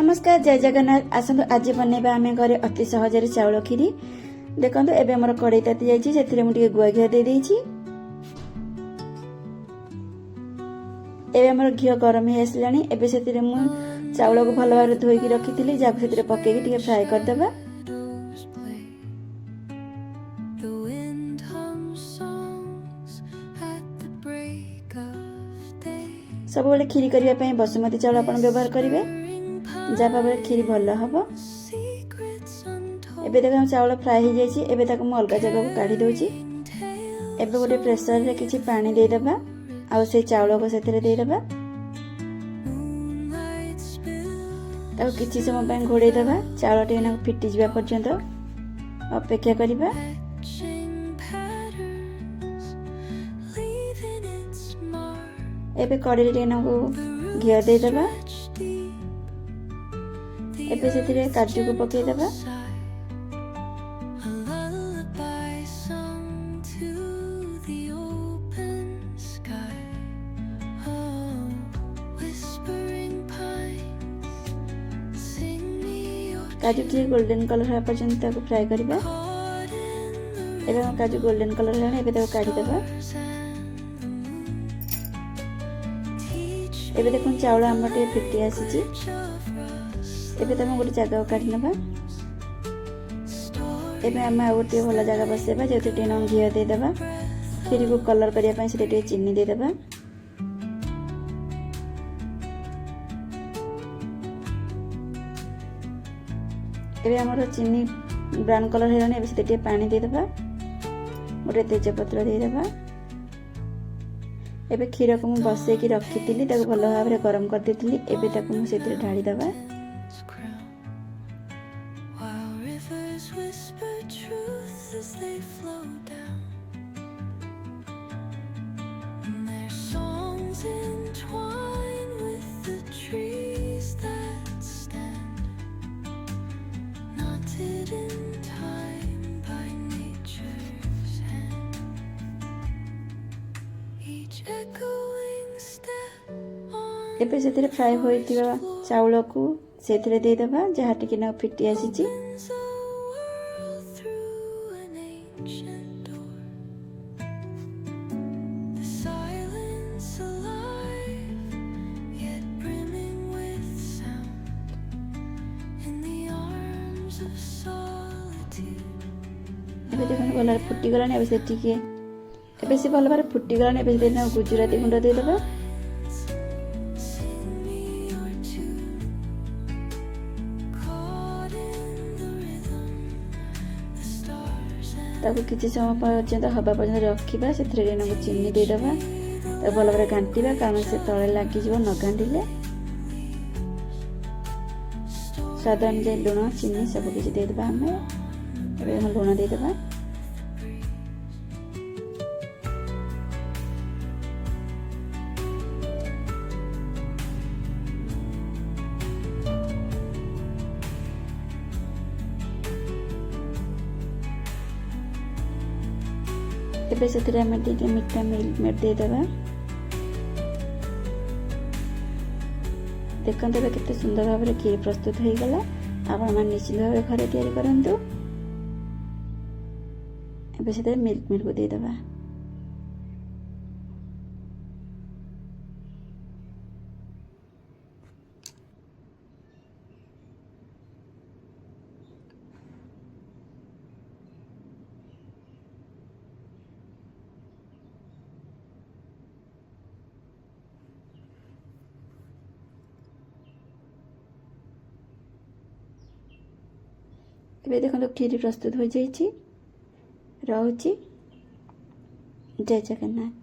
नमस्कार जय जगन्नाथ आसतु आज बनैबा आम घरे अति सहज चाउल खीरी देखो एबे हमर कड़ाई ताती जाइए से मुझे गुआ घी दे देइछि एबे हमर घी गरम ही आसलानी एबे से मु चाउल को भल भाव धोईकी रखी जाको से पकेकी टिके फ्राए कर देबा सब बेले खीरी करबा पई बासमती चाउल आपण व्यवहार करिवे जहाँ खीरी भल हम एबे देखो चाउल फ्राए हो जाइए एबे ताको मु अलग जगह को काढ़ी दोची एबे गोटे प्रेसर रे किछि पानी दे देबा आ से चाउल को सेथरे दे देबा ताको किछि समय पय घोड़े देबा चाउल टे ना फिटी जिबा पर्यंत अपेक्षा करिबा एबे कड़ाई टे ना घी दे देबा एबे से काजू को पकई देबा काजू टी गोल्डन कलर होगा पर्यंत फ्राए करबा एबे काजू गोल्डन कलर है एबे काढ़ी देबा एबे देखो चाउल आम टे फिटी आसी एबे तुम गोटे जगह काढ़ी नबा एबे आम गोटे भल जगह बसेबा जो टेन घी दे देबा खीरी को कलर करिया पई से टे चीनी दे देबा एबे हमर चीनी ब्राउन कलर हेलानी एबे से टे पानी दे देबा गोटे तेजपत्र दे देबा एबे खीर को मु बसे की रखी भल भाव में गरम कर देती एबे ताको मु सेतिर ढाली देबा एबे से फ्राए होइतिबा चाउल को सेथिरे दे देबा जहा टिके ना फिटी आसीची एबे देखो भल फुटी गलानी एबे से टिके एबे से भल भारे फुटी गलानी एबे से गुजराती गुंड दे देबा ताको किसी समय पर्यंत हवा पर्यंत रखा से चीनी दे देबा भल भाव घांटा कारण से तले लगी न घांटिले स्वाद अनुसार लुण चीनी सब किसी दे देबा हमें लुण दे देबा एबे से मीठा मिल्क मेड दे देबा देखते एबे केते सुंदर भाव में खीर प्रस्तुत हो गला आपण मन निश्चित भाव घरे तैयारी करंतु एबे से मिल्क मेड को दे देबा एबे देखो खीरी प्रस्तुत हो जाइए। रहुची जय जगन्नाथ।